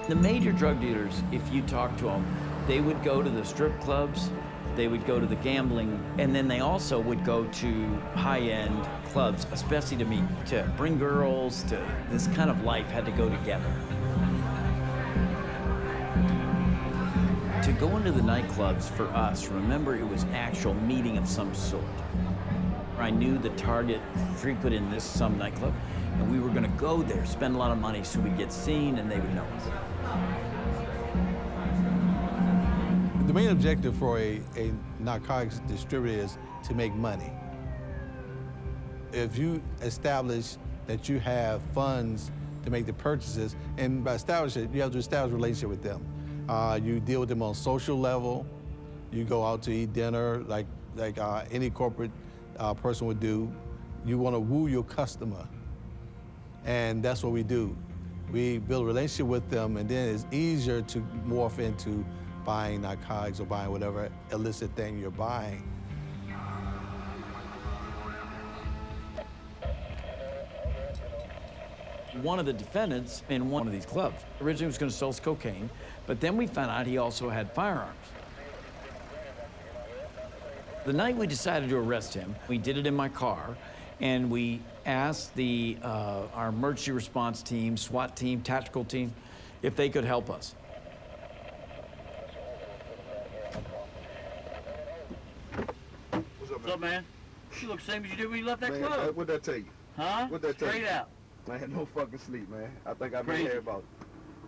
The major drug dealers, if you talk to them, they would go to the strip clubs, they would go to the gambling, and then they also would go to high-end clubs, especially to bring girls, to this kind of life had to go together. To go into the nightclubs for us, remember it was actual meeting of some sort. I knew the target frequented some nightclub, and we were gonna go there, spend a lot of money so we'd get seen and they would know us. The main objective for a narcotics distributor is to make money. If you establish that you have funds to make the purchases, and by establishing it, you have to establish a relationship with them. You deal with them on a social level. You go out to eat dinner like any corporate person would do. You want to woo your customer, and that's what we do. We build a relationship with them, and then it's easier to morph into buying narcotics or buying whatever illicit thing you're buying. One of the defendants in one of these clubs originally was going to sell us cocaine, but then we found out he also had firearms. The night we decided to arrest him, we did it in my car, and we asked our emergency response team, SWAT team, tactical team, if they could help us. What's up, man? You look the same as you did when you left that club. What'd that tell you? Huh? What'd that tell you? Straight out. I had no fucking sleep, man. I think I've been Crazy. here about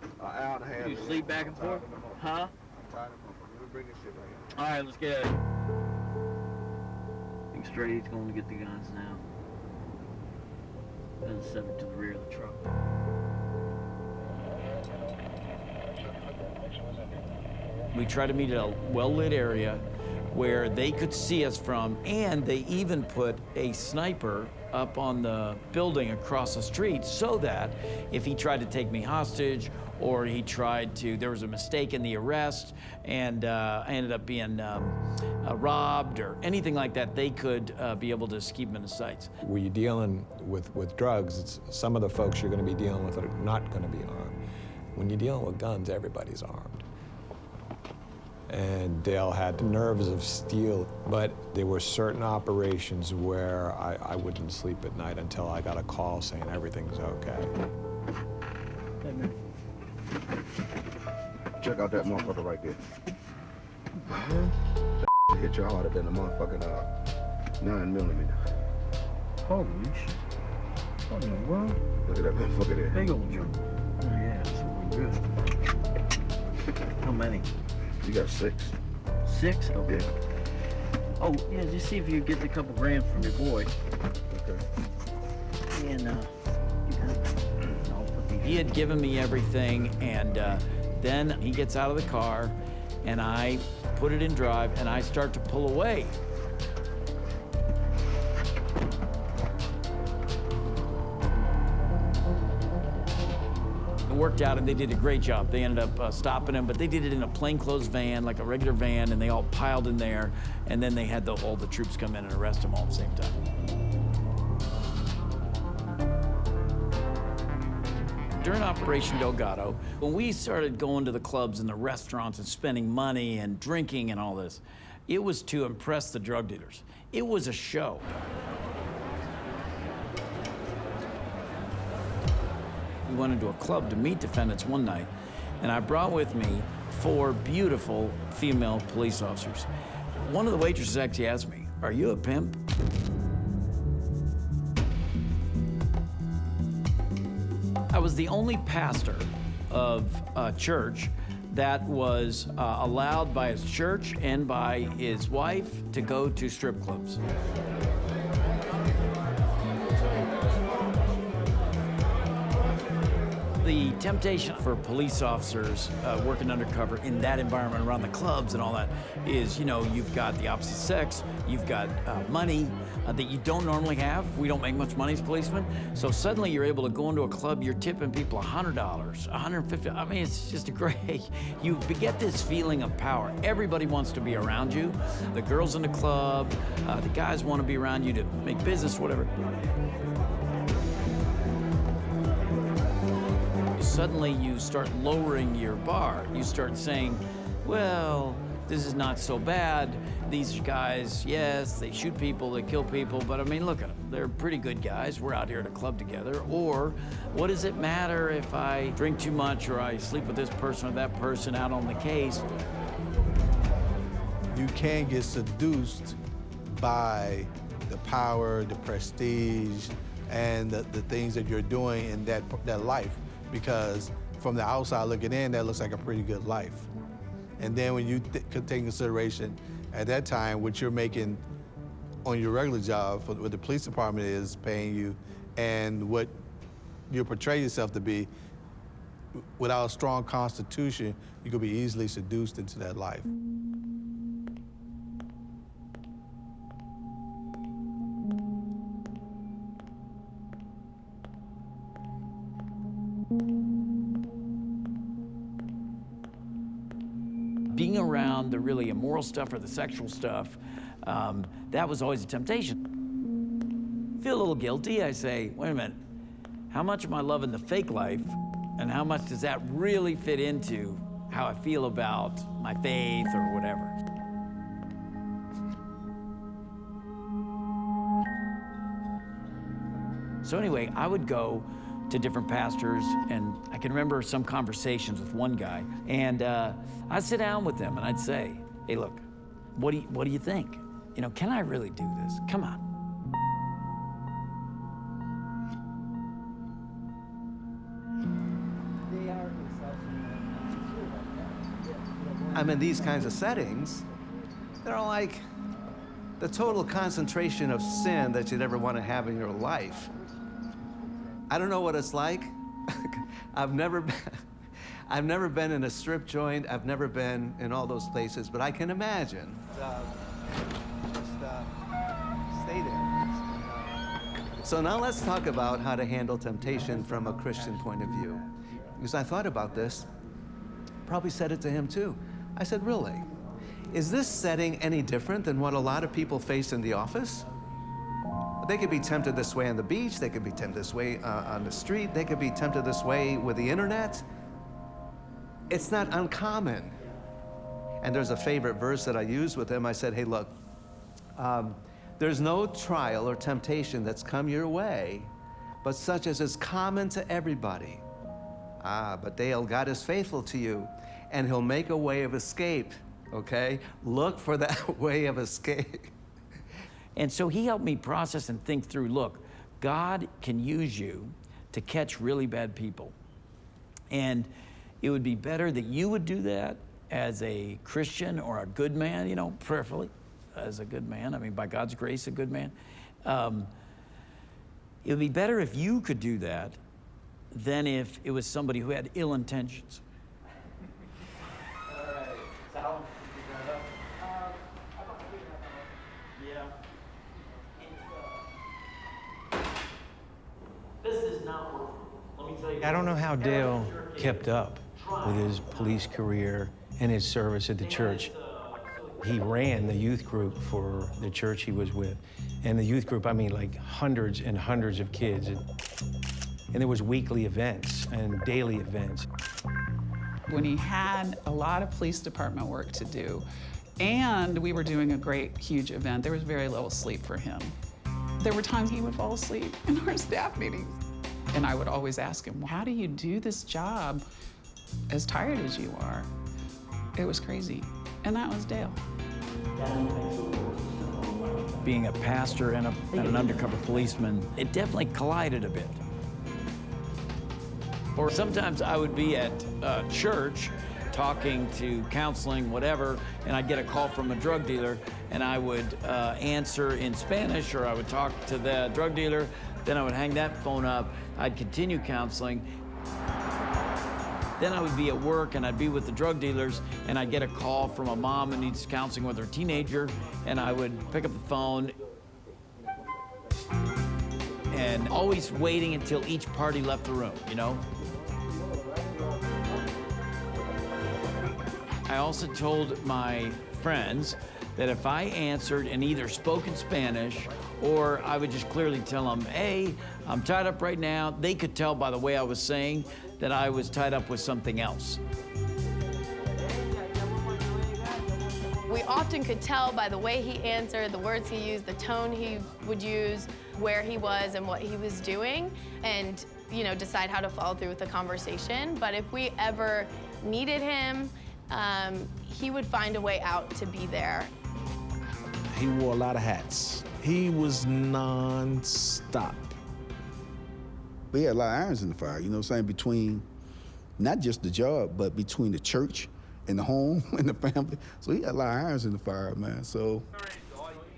an hour and a half. You sleep back and forth? Huh? I'm tired of motherfucker. Let me bring this shit right here. All right, let's get it. Think straight, he's going to get the guns now. Then set it to the rear of the truck. We tried to meet at a well-lit area where they could see us from, and they even put a sniper up on the building across the street so that if he tried to take me hostage or there was a mistake in the arrest and I ended up being robbed or anything like that, they could be able to keep him in the sights. When you're dealing with drugs, some of the folks you're going to be dealing with are not going to be armed. When you're dealing with guns, everybody's armed. And Dale had nerves of steel, but there were certain operations where I wouldn't sleep at night until I got a call saying everything's okay. Check out that motherfucker right there. That hit your harder than a motherfucking 9mm. Holy shit. What in the world? Look at that motherfucker there. Big old jump. Oh, yeah, that's really good. How many? You got 6. 6? Okay. Yeah. Oh, yeah, just see if you get a couple grams from your boy. Okay. And, you got I'll put these. He had given me everything, and then he gets out of the car, and I put it in drive, and I start to pull away. It worked out, and they did a great job. They ended up stopping him, but they did it in a plainclothes van, like a regular van, and they all piled in there, and then they had all the troops come in and arrest him all at the same time. During Operation Delgado, when we started going to the clubs and the restaurants and spending money and drinking and all this, it was to impress the drug dealers. It was a show. We went into a club to meet defendants one night, and I brought with me 4 beautiful female police officers. One of the waitresses actually asked me, "Are you a pimp?" I was the only pastor of a church that was allowed by his church and by his wife to go to strip clubs. The temptation for police officers working undercover in that environment around the clubs and all that is, you've got the opposite sex, you've got money that you don't normally have. We don't make much money as policemen. So suddenly you're able to go into a club, you're tipping people $100, $150. I mean, it's just a great, you get this feeling of power. Everybody wants to be around you. The girls in the club, the guys want to be around you to make business, whatever. suddenly you start lowering your bar. You start saying, well, this is not so bad. These guys, yes, they shoot people, they kill people, but I mean, look at them. They're pretty good guys. We're out here at a club together. Or what does it matter if I drink too much or I sleep with this person or that person out on the case? You can get seduced by the power, the prestige, and the things that you're doing in that life, because from the outside looking in, that looks like a pretty good life. And then when you take into consideration at that time what you're making on your regular job, for what the police department is paying you, and what you portray yourself to be, without a strong constitution, you could be easily seduced into that life. Being around the really immoral stuff or the sexual stuff, that was always a temptation. Feel a little guilty. I say, wait a minute, how much am I loving the fake life, and how much does that really fit into how I feel about my faith or whatever? So anyway, I would go to different pastors, and I can remember some conversations with one guy, and I'd sit down with them and I'd say, hey, look, what do you think? You know, can I really do this? Come on. I'm in these kinds of settings, they're like the total concentration of sin that you'd ever want to have in your life. I don't know what it's like. I've never been in a strip joint. I've never been in all those places, but I can imagine. Stay there. So now let's talk about how to handle temptation from a Christian point of view. Because I thought about this, probably said it to him too. I said, really? Is this setting any different than what a lot of people face in the office? They could be tempted this way on the beach, they could be tempted this way on the street, they could be tempted this way with the internet. It's not uncommon. And there's a favorite verse that I used with him. I said, hey, look, there's no trial or temptation that's come your way, but such as is common to everybody. But Dale, God is faithful to you, and he'll make a way of escape, okay? Look for that way of escape. And so he helped me process and think through, look, God can use you to catch really bad people. And it would be better that you would do that as a Christian or a good man, you know, prayerfully as a good man. I mean, by God's grace, a good man. It would be better if you could do that than if it was somebody who had ill intentions. All right, Sal, This is not working. Let me tell you. I don't know how Dale kept up with his police career and his service at the church. He ran the youth group for the church he was with. And the youth group, I mean, like hundreds and hundreds of kids. And there was weekly events and daily events. When he had a lot of police department work to do, and we were doing a great, huge event, there was very little sleep for him. There were times he would fall asleep in our staff meetings. And I would always ask him, how do you do this job as tired as you are? It was crazy. And that was Dale. Being a pastor and an undercover policeman, it definitely collided a bit. Or sometimes I would be at church talking to counseling, whatever, and I'd get a call from a drug dealer, and I would answer in Spanish, or I would talk to the drug dealer, then I would hang that phone up, I'd continue counseling. Then I would be at work and I'd be with the drug dealers, and I'd get a call from a mom who needs counseling with her teenager, and I would pick up the phone. And always waiting until each party left the room, you know? I also told my friends that if I answered and either spoke in Spanish or I would just clearly tell them, hey, I'm tied up right now. They could tell by the way I was saying that I was tied up with something else. We often could tell by the way he answered, the words he used, the tone he would use, where he was and what he was doing, and decide how to follow through with the conversation. But if we ever needed him, he would find a way out to be there. He wore a lot of hats. He was non-stop. We had a lot of irons in the fire, you know what I'm saying, between not just the job, but between the church and the home and the family. So he had a lot of irons in the fire, man. So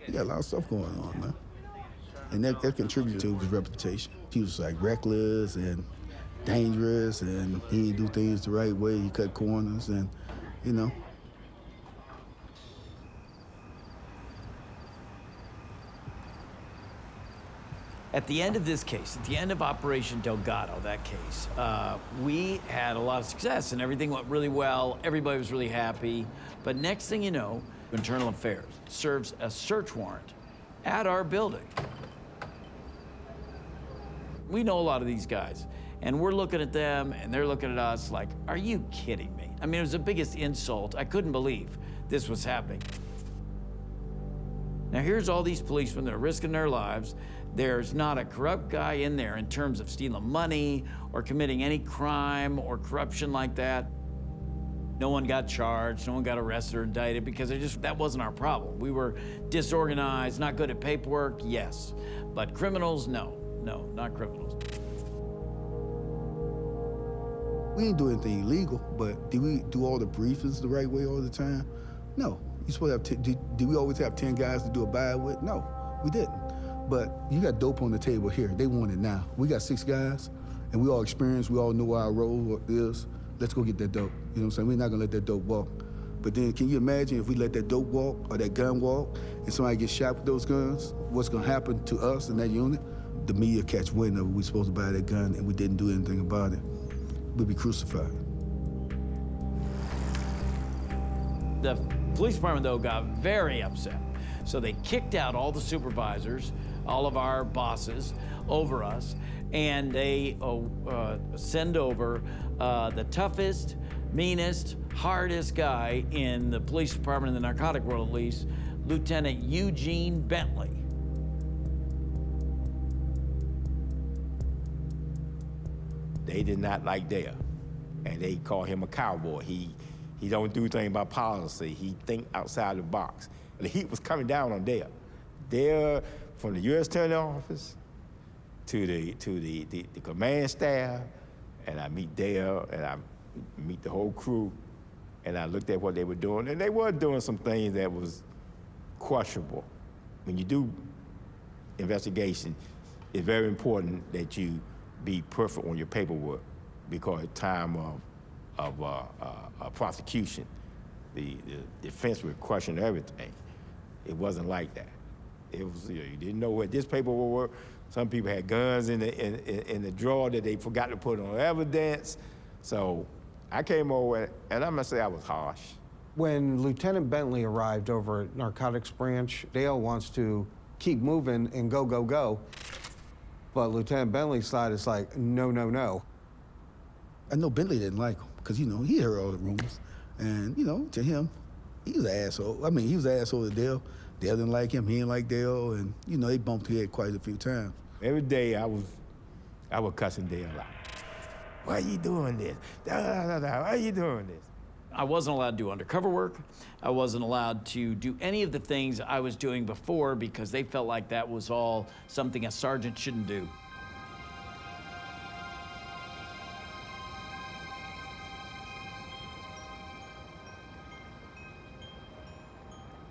he got a lot of stuff going on, man. And that contributed to his reputation. He was like reckless and dangerous, and he didn't do things the right way. He cut corners, and At the end of this case, at the end of Operation Delgado, that case, we had a lot of success and everything went really well. Everybody was really happy. But next thing you know, Internal Affairs serves a search warrant at our building. We know a lot of these guys, and we're looking at them and they're looking at us like, are you kidding me? I mean, it was the biggest insult. I couldn't believe this was happening. Now here's all these policemen that are risking their lives. There's not a corrupt guy in there in terms of stealing money or committing any crime or corruption like that. No one got charged, no one got arrested or indicted because that wasn't our problem. We were disorganized, not good at paperwork, yes. But criminals, no, not criminals. we didn't do anything illegal, but did we do all the briefings the right way all the time? No. You supposed to have did we always have 10 guys to do a buy with? No, we didn't. But you got dope on the table here. They want it now. We got 6 guys, and we all experienced. We all know what our role is. Let's go get that dope. You know what I'm saying? We're not gonna let that dope walk. But then can you imagine if we let that dope walk or that gun walk and somebody gets shot with those guns, what's gonna happen to us in that unit? The media catch wind of it. We're supposed to buy that gun and we didn't do anything about it. We'd be crucified. The police department, though, got very upset. So they kicked out all the supervisors, all of our bosses over us, and they send over the toughest, meanest, hardest guy in the police department, in the narcotic world at least, Lieutenant Eugene Bentley. They did not like Dale, and they call him a cowboy. He don't do things by policy. He think outside the box. The heat was coming down on Dale. Dale, from the U.S. Attorney Office to the command staff, and I meet Dale, and I meet the whole crew, and I looked at what they were doing, and they were doing some things that was questionable. When you do investigation, it's very important that you be perfect on your paperwork, because at time of prosecution, the defense would question everything. It wasn't like that. It was, you didn't know what this paperwork was. Some people had guns in the drawer that they forgot to put on evidence. So I came over, and I'm gonna say I was harsh. When Lieutenant Bentley arrived over at Narcotics Branch, Dale wants to keep moving and go, go, go. But Lieutenant Bentley's side is like, no, no, no. I know Bentley didn't like him, because, he heard all the rumors. And, to him, he was an asshole. I mean, he was an asshole to Dale. Dale didn't like him, he didn't like Dale, and, they bumped head quite a few times. Every day I was cussing Dale out. Why are you doing this? Why are you doing this? I wasn't allowed to do undercover work. I wasn't allowed to do any of the things I was doing before, because they felt like that was all something a sergeant shouldn't do.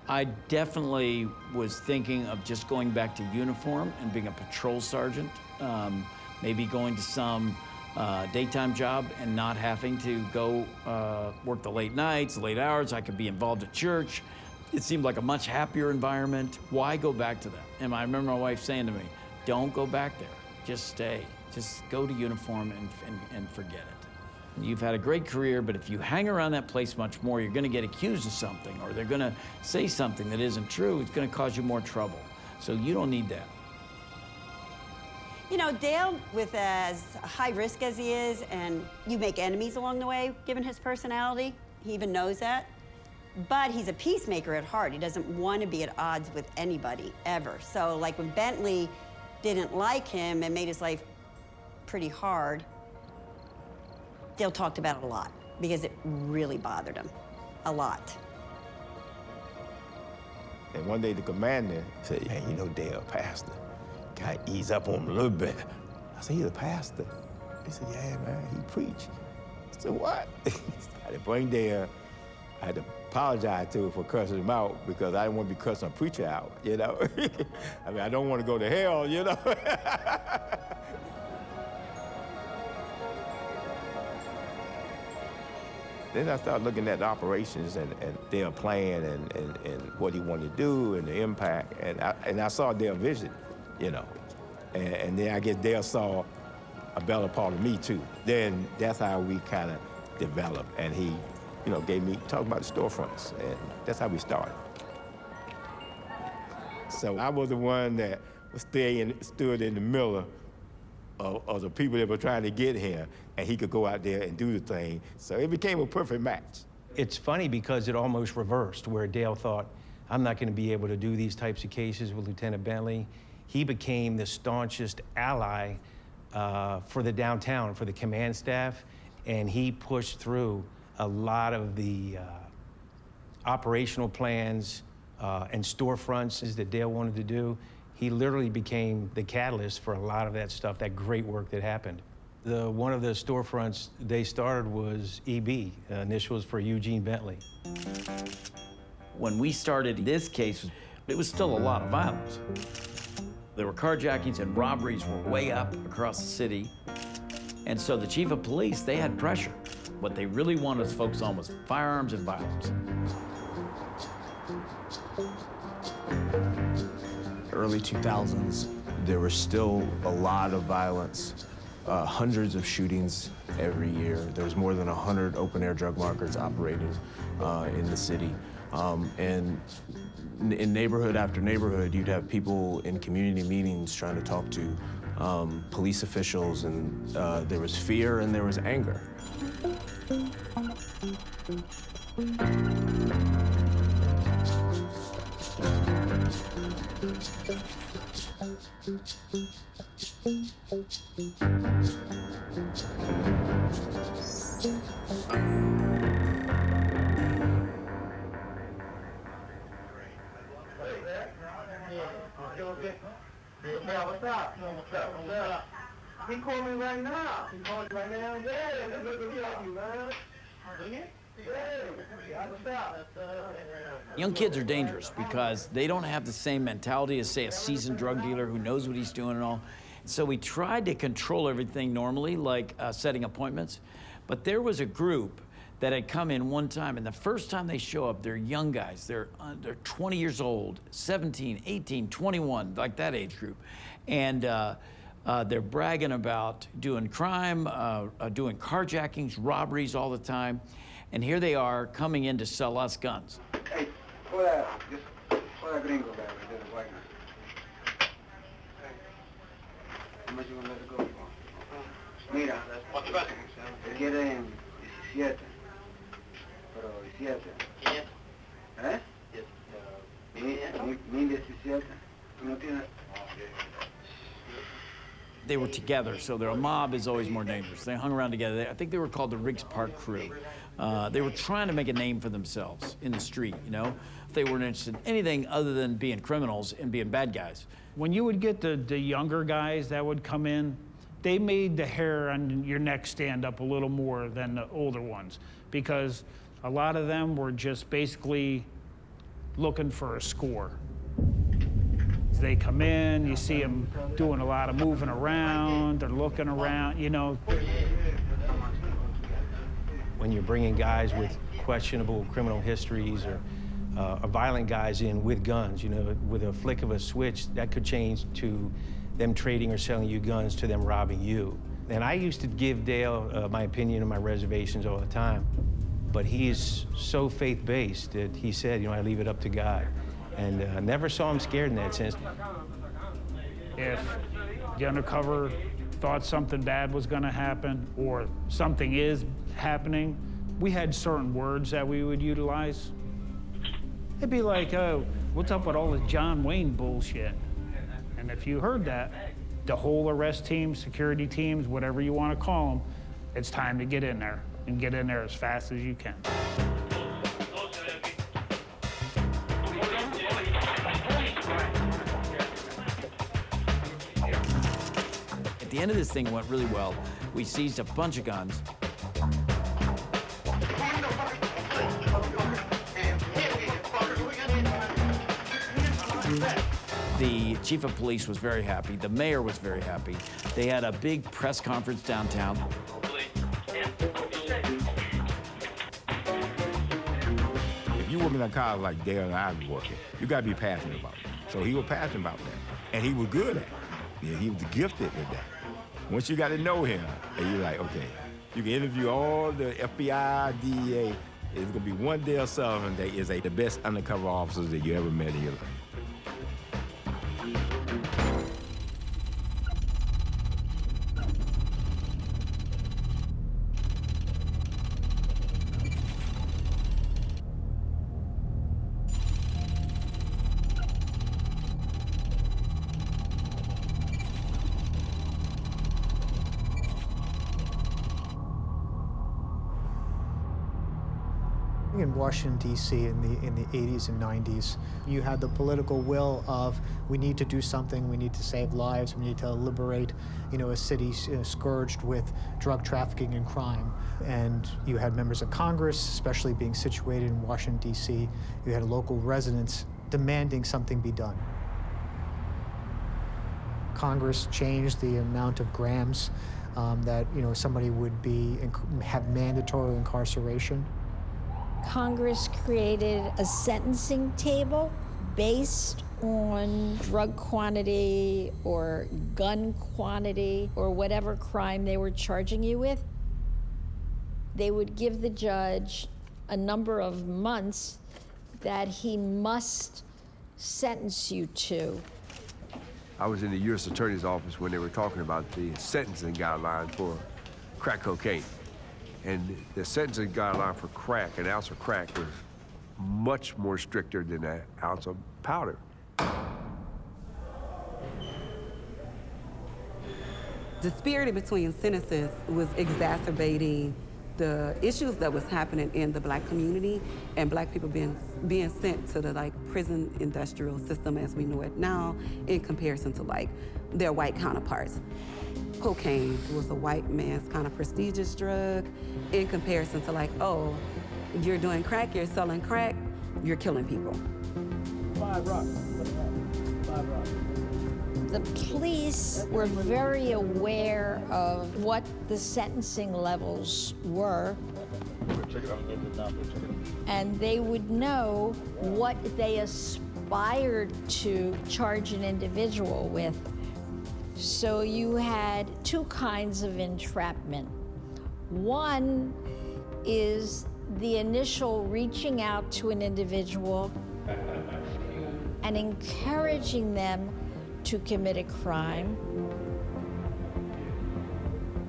I definitely was thinking of just going back to uniform and being a patrol sergeant, maybe going to some daytime job and not having to go work the late nights, the late hours. I could be involved at church. It seemed like a much happier environment. Why go back to that? And I remember my wife saying to me, don't go back there, just stay. Just go to uniform and forget it. You've had a great career, but if you hang around that place much more, you're gonna get accused of something, or they're gonna say something that isn't true. It's gonna cause you more trouble. So you don't need that. You know, Dale, with as high risk as he is, and you make enemies along the way, given his personality, he even knows that. But he's a peacemaker at heart. He doesn't want to be at odds with anybody, ever. So, like, when Bentley didn't like him and made his life pretty hard, Dale talked about it a lot, because it really bothered him, a lot. And one day the commander said, "Man, you know Dale, pastor. Gotta ease up on him a little bit." I said, "He's a pastor." He said, "Yeah, man, he preach." I said, "What?" I had to bring Dale. I had to apologize to him for cussing him out because I didn't want to be cussing a preacher out, you know? I mean, I don't want to go to hell, you know? Then I started looking at the operations and their plan and what he wanted to do and the impact, and I saw their vision, you know. And then I guess Dale saw a better part of me too. Then that's how we kind of developed, and he, you know, gave me, talk about the storefronts, and that's how we started. So I was the one that stood in the middle of the people that were trying to get him, and he could go out there and do the thing. So it became a perfect match. It's funny because it almost reversed, where Dale thought, I'm not going to be able to do these types of cases with Lieutenant Bentley. He became the staunchest ally for the downtown, for the command staff, and he pushed through a lot of the operational plans and storefronts that Dale wanted to do. He literally became the catalyst for a lot of that stuff, that great work that happened. One of the storefronts they started was EB, initials for Eugene Bentley. When we started this case, it was still a lot of violence. There were carjackings and robberies were way up across the city. And so the chief of police, they had pressure. What they really wanted us to focus on was firearms and violence. Early 2000s, there was still a lot of violence, hundreds of shootings every year. There was more than 100 open-air drug markets operating in the city. And in neighborhood after neighborhood, you'd have people in community meetings trying to talk to police officials, and there was fear and there was anger. He called me right now. He called you right now? Yeah, that's what we got you, man. Young kids are dangerous because they don't have the same mentality as, say, a seasoned drug dealer who knows what he's doing and all. So we tried to control everything normally, like setting appointments. But there was a group that had come in one time, and the first time they show up, they're young guys. They're 20 years old, 17, 18, 21, like that age group. And they're bragging about doing crime, doing carjackings, robberies all the time. And here they are coming in to sell us guns. Hey, pull that gringo back right there, the white guy. How much you gonna let it go for? Mira, quiere 17. Pero 17. ¿Eh? 1017. ¿No tienes? They were together, so their mob is always more dangerous. They hung around together. I think they were called the Riggs Park Crew. They were trying to make a name for themselves in the street, you know? They weren't interested in anything other than being criminals and being bad guys. When you would get the younger guys that would come in, they made the hair on your neck stand up a little more than the older ones, because a lot of them were just basically looking for a score. They come in, you see them doing a lot of moving around, they're looking around, you know. When you're bringing guys with questionable criminal histories or violent guys in with guns, you know, with a flick of a switch, that could change to them trading or selling you guns to them robbing you. And I used to give Dale my opinion and my reservations all the time, but he is so faith-based that he said, you know, I leave it up to God. and never saw him scared in that sense. If the undercover thought something bad was going to happen or something is happening, we had certain words that we would utilize. It'd be like, oh, what's up with all this John Wayne bullshit? And if you heard that, the whole arrest team, security teams, whatever you want to call them, it's time to get in there and get in there as fast as you can. At the end of this thing went really well. We seized a bunch of guns. The chief of police was very happy. The mayor was very happy. They had a big press conference downtown. If you work in a car like Dale and I was working, you gotta be passionate about it. So he was passionate about that. And he was good at it. Yeah, he was gifted with that. Once you got to know him, and you're like, okay, you can interview all the FBI, DEA. It's gonna be one Dale Sutherland that is the best undercover officers that you ever met in your life. In Washington, D.C. in the 80s and 90s, you had the political will of we need to do something, we need to save lives, we need to liberate, a city scourged with drug trafficking and crime. And you had members of Congress, especially being situated in Washington, D.C. You had local residents demanding something be done. Congress changed the amount of grams that somebody would have mandatory incarceration. Congress created a sentencing table based on drug quantity or gun quantity or whatever crime they were charging you with. They would give the judge a number of months that he must sentence you to. I was in the U.S. Attorney's office when they were talking about the sentencing guidelines for crack cocaine. And the sentencing guideline for crack, an ounce of crack, was much more stricter than an ounce of powder. Disparity between sentences was exacerbating the issues that was happening in the Black community and Black people being sent to the prison industrial system as we know it now in comparison to their white counterparts. Cocaine was a white man's kind of prestigious drug in comparison to oh, you're doing crack, you're selling crack, you're killing people. 5 rocks. 5 rocks. The police were very aware of what the sentencing levels were, and they would know what they aspired to charge an individual with. So you had two kinds of entrapment. One is the initial reaching out to an individual and encouraging them to commit a crime.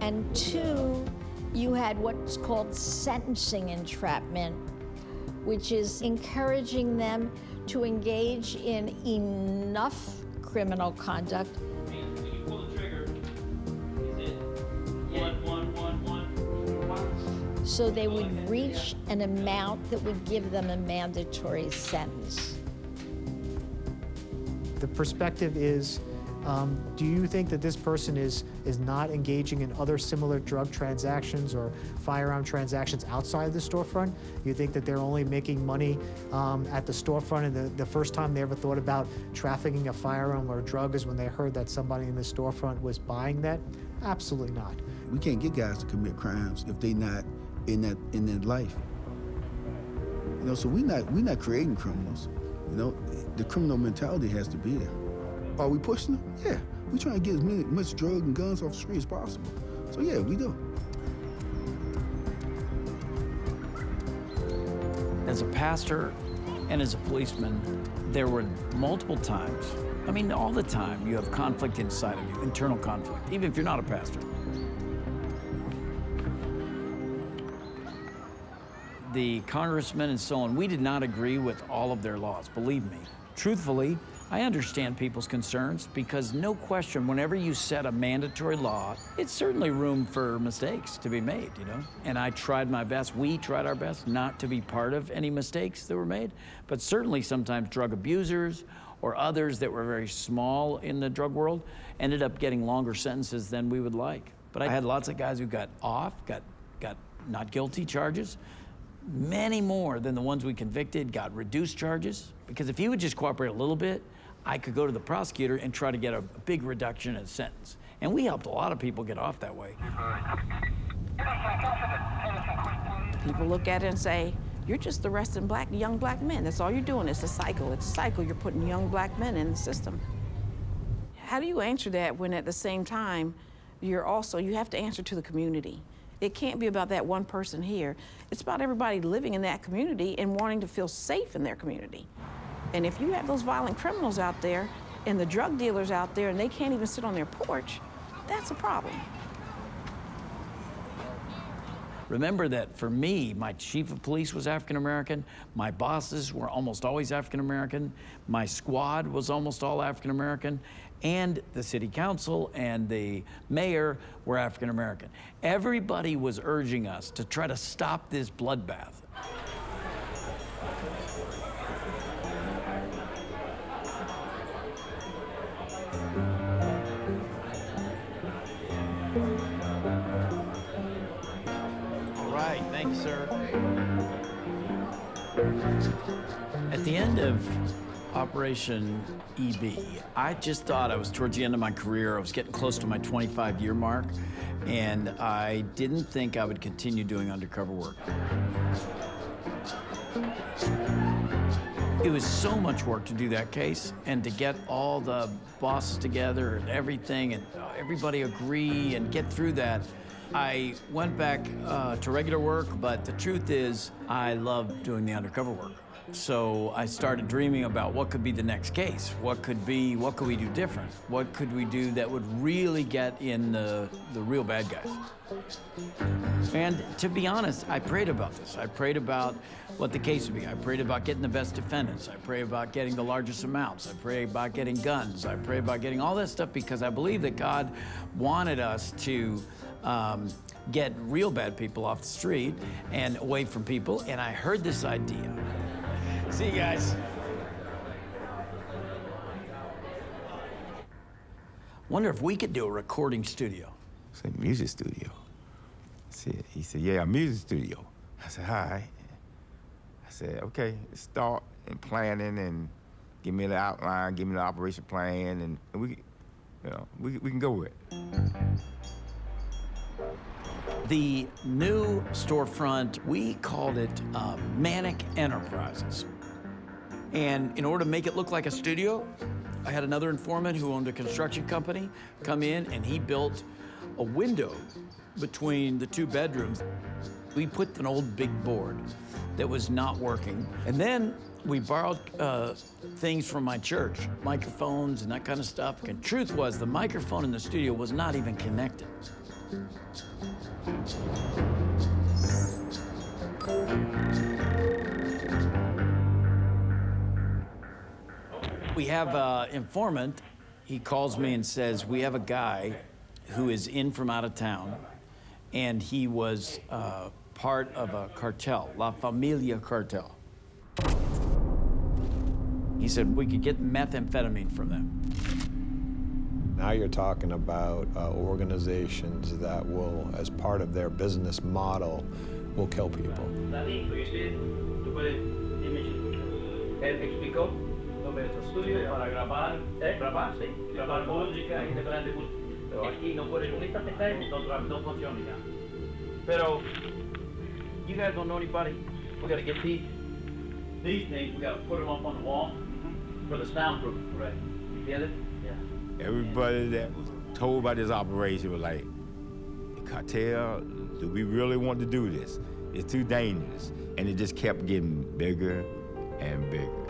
And two, you had what's called sentencing entrapment, which is encouraging them to engage in enough criminal conduct so they would reach an amount that would give them a mandatory sentence. The perspective is, do you think that this person is not engaging in other similar drug transactions or firearm transactions outside the storefront? You think that they're only making money at the storefront and the first time they ever thought about trafficking a firearm or a drug is when they heard that somebody in the storefront was buying that? Absolutely not. We can't get guys to commit crimes if they not in that life. So we're not creating criminals. The criminal mentality has to be there. Are we pushing them? Yeah. We're trying to get as much drugs and guns off the street as possible. So yeah, we do. As a pastor and as a policeman, There were multiple times, I mean, all the time, you have conflict inside of you, internal conflict, even if you're not a pastor. The congressmen and so on, we did not agree with all of their laws, believe me. Truthfully, I understand people's concerns because no question, whenever you set a mandatory law, it's certainly room for mistakes to be made, you know? And I tried my best, we tried our best not to be part of any mistakes that were made, but certainly sometimes drug abusers or others that were very small in the drug world ended up getting longer sentences than we would like. But I had lots of guys who got off, got not guilty charges. Many more than the ones we convicted got reduced charges, because if he would just cooperate a little bit, I could go to the prosecutor and try to get a big reduction in sentence. And we helped a lot of people get off that way. People look at it and say, you're just arresting young black men. That's all you're doing. It's a cycle. It's a cycle. You're putting young black men in the system. How do you answer that when at the same time, you have to answer to the community? It can't be about that one person here. It's about everybody living in that community and wanting to feel safe in their community. And if you have those violent criminals out there and the drug dealers out there and they can't even sit on their porch, that's a problem. Remember that for me, my chief of police was African-American, my bosses were almost always African-American, my squad was almost all African-American, and the city council and the mayor were African-American. Everybody was urging us to try to stop this bloodbath. All right, thank you, sir. At the end of Operation EB, I just thought I was towards the end of my career. I was getting close to my 25-year mark, and I didn't think I would continue doing undercover work. It was so much work to do that case and to get all the bosses together and everything and everybody agree and get through that. I went back to regular work, but the truth is I love doing the undercover work. So I started dreaming about what could be the next case. What could we do different? What could we do that would really get in the real bad guys? And to be honest, I prayed about this. I prayed about what the case would be. I prayed about getting the best defendants. I prayed about getting the largest amounts. I prayed about getting guns. I prayed about getting all that stuff because I believe that God wanted us to get real bad people off the street and away from people. And I heard this idea. See you guys. Wonder if we could do a recording studio. I said, music studio? He said, yeah, a music studio. I said, all right. I said, okay, start in planning and give me the outline, give me the operation plan, and we can go with it. The new storefront, we called it Manic Enterprises. And in order to make it look like a studio, I had another informant who owned a construction company come in, and he built a window between the two bedrooms. We put an old big board that was not working. And then we borrowed things from my church, microphones and that kind of stuff. And truth was, the microphone in the studio was not even connected. We have an informant. He calls me and says, we have a guy who is in from out of town, and he was part of a cartel, La Familia cartel. He said we could get methamphetamine from them. Now you're talking about organizations that will, as part of their business model, will kill people. Pero you guys don't know anybody. We gotta get these things. We gotta put them up on the wall for the soundproof, right? You get it? Yeah. Everybody that was told about this operation was like, cartel, do we really want to do this? It's too dangerous. And it just kept getting bigger and bigger.